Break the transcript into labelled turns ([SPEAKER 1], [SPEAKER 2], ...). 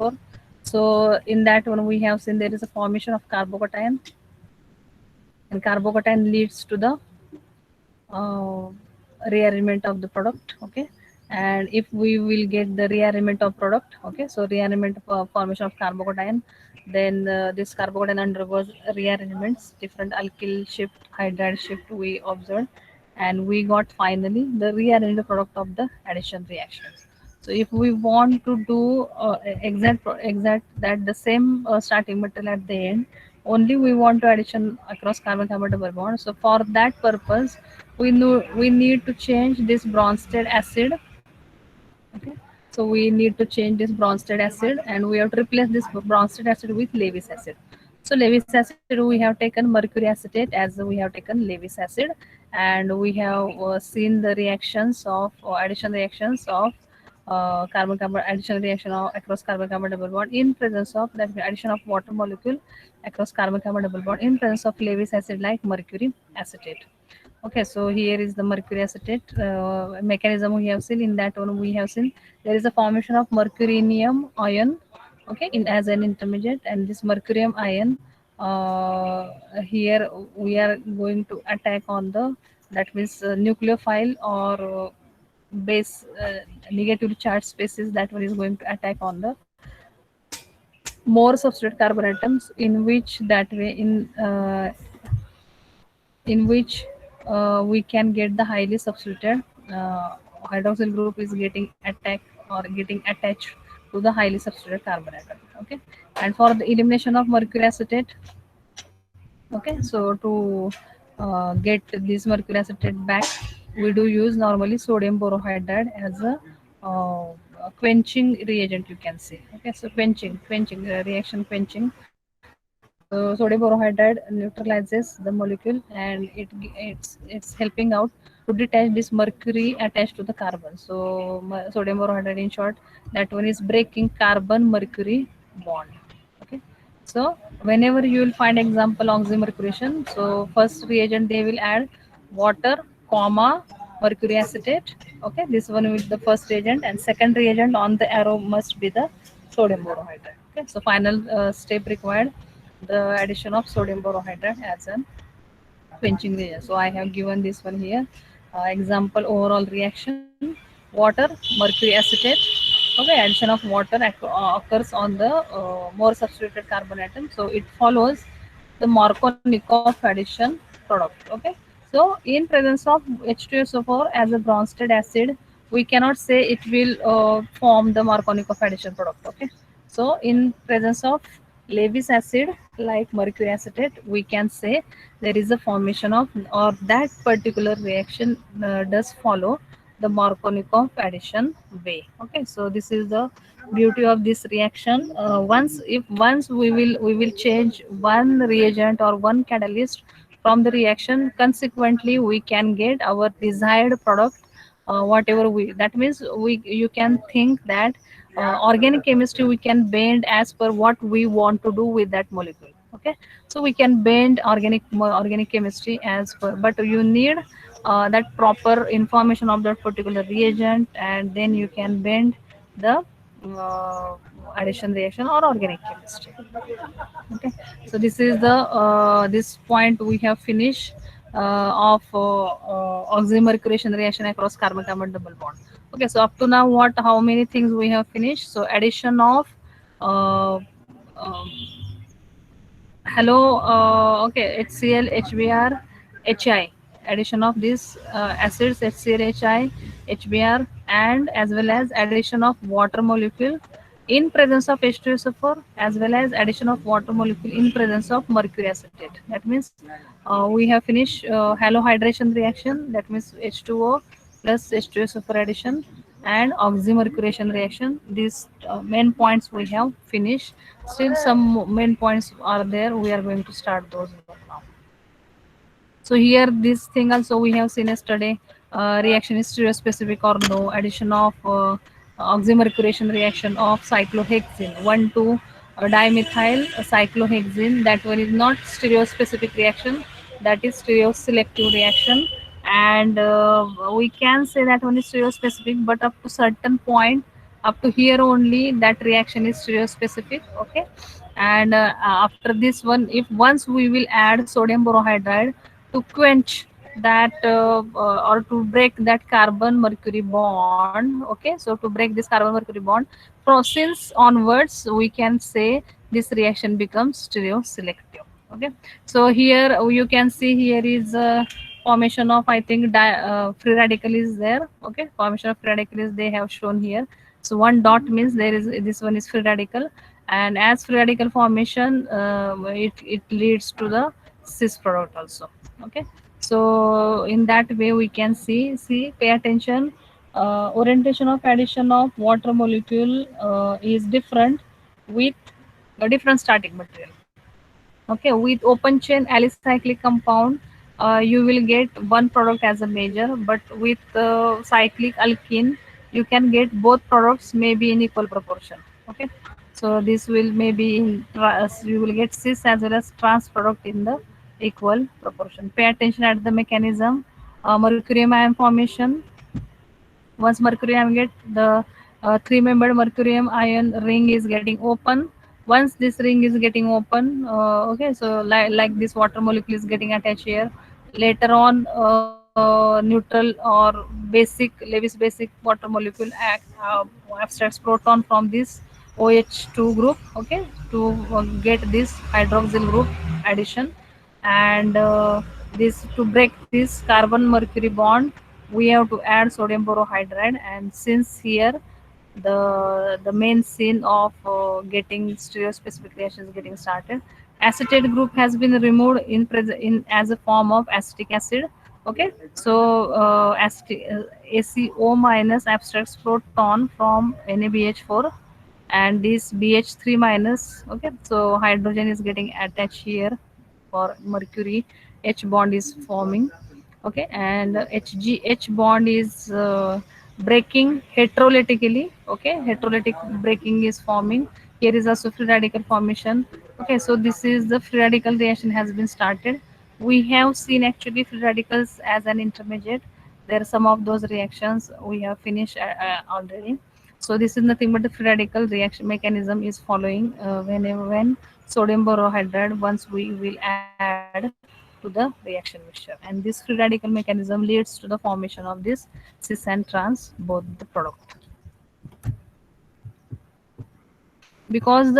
[SPEAKER 1] H2SO4. So in that one we have seen there is a formation of carbocation, and carbocation leads to the uh, rearrangement of the product. Okay, and if we will get the rearrangement of product, okay, so rearrangement of formation of carbocation, then this carbocation undergoes rearrangements, different alkyl shift, hydride shift we observed, and we got finally the rearranged product of the addition reactions. So if we want to do exact that the same starting material at the end, only we want to addition across carbon carbon double bond. So for that purpose, we need to change this Bronsted acid. Okay, so we need to change this Bronsted acid, and we have to replace this Bronsted acid with Lewis acid. So Lewis acid we have taken mercury acetate as we have taken Lewis acid, and we have seen the reactions of addition reactions of carbon carbon addition reaction of across carbon carbon double bond in presence of that addition of water molecule across carbon carbon double bond in presence of Lewis acid like mercury acetate. Okay, so here is the mercury acetate mechanism we have seen. In that one we have seen there is a formation of mercurium ion, okay, in as an intermediate, and this mercurium ion here we are going to attack on the, that means nucleophile or base negatively charged species, that one is going to attack on the more substrate carbon atoms, in which that way in which we can get the highly substituted hydroxyl group is getting attacked or getting attached to the highly substituted carbon atom. Okay, and for the elimination of mercury acetate, okay, so to get this mercury acetate back, we do use normally sodium borohydride as a quenching reagent, you can say. Okay, so quenching reaction quenching. So sodium borohydride neutralizes the molecule, and it's helping out to detach this mercury attached to the carbon. So sodium borohydride, in short, that one is breaking carbon mercury bond. Okay. So whenever you will find example oxymercuration, so first reagent they will add water, comma, mercury acetate. Okay, this one will the first reagent, and second reagent on the arrow must be the sodium borohydride. Okay, so final step required the addition of sodium borohydride as an quenching reagent. So I have given this one here. Example overall reaction: water, mercury acetate. Okay, addition of water occurs on the more substituted carbon atom. So it follows the Markovnikov addition product. Okay, so in presence of H2SO4 as a Bronsted acid, we cannot say it will form the Markovnikov addition product. Okay, so in presence of Lewis acid like mercury acetate, we can say there is a formation of, or that particular reaction does follow the Markovnikov addition way. Okay, so this is the beauty of this reaction. Once we will change one reagent or one catalyst from the reaction, consequently we can get our desired product. Whatever we, that means we, you can think that organic chemistry we can bend as per what we want to do with that molecule. Okay, so we can bend organic chemistry as per, but you need that proper information of that particular reagent, and then you can bend the uh, addition reaction or organic chemistry. Okay, so this is the this point we have finished of oxymercuration reaction across carbon carbon double bond. Okay, so up to now, what, how many things we have finished? So addition of uh, um, hello, okay, HCl, HBr, HI. Addition of these acids HCl, HI, HBr, and as well as addition of water molecule in presence of H2SO4, as well as addition of water molecule in presence of mercury acetate. That means we have finished halohydration reaction. That means H2O plus H2SO4 addition and oxymercuration reaction. These main points we have finished. Still some main points are there. We are going to start those now. So here this thing also we have seen yesterday. Reaction is stereospecific or no. Addition of oxymercuration reaction of cyclohexene 1,2 dimethyl cyclohexene. That one is not stereospecific reaction. That is stereoselective reaction, and we can say that one is stereospecific, but up to certain point Up to here only that reaction is stereospecific. Okay, and after this one, if once we will add sodium borohydride to quench that or to break that carbon mercury bond. Okay, so to break this carbon mercury bond, from since onwards we can say this reaction becomes stereoselective. Okay, so here you can see here is formation of, I think, free radical is there. Okay, formation of free radical is they have shown here. So one dot means there is, this one is free radical, and as free radical formation, it leads to the cis product also. Okay, so in that way we can see, pay attention. Orientation of addition of water molecule is different with a different starting material. Okay, with open chain alicyclic compound, you will get one product as a major, but with cyclic alkene, you can get both products maybe in equal proportion. Okay, so this will maybe you will get cis as well as trans product in the equal proportion. Pay attention at the mechanism. Mercurium ion formation. Once mercurium get the three-membered mercurium ion ring is getting open. Once this ring is getting open, okay, so like this water molecule is getting attached here. Later on, neutral or basic Lewis basic water molecule abstracts proton from this OH2 group. Okay, to get this hydroxyl group addition, and this to break this carbon mercury bond, we have to add sodium borohydride. And since here the main scene of getting stereospecific reactions getting started, acetate group has been removed in as a form of acetic acid. Okay, so ACO minus abstracts proton from NaBH4, and this BH3 minus. Okay, so hydrogen is getting attached here for mercury, H bond is forming. Okay, and HGH bond is breaking heterolytically. Okay, heterolytic breaking is forming. Here is also free radical formation. Okay, so this is the free radical reaction has been started. We have seen actually free radicals as an intermediate. There are some of those reactions we have finished already. So this is nothing but the free radical reaction mechanism is following when sodium borohydride once we will add to the reaction mixture, and this free radical mechanism leads to the formation of this cis and trans both the product, because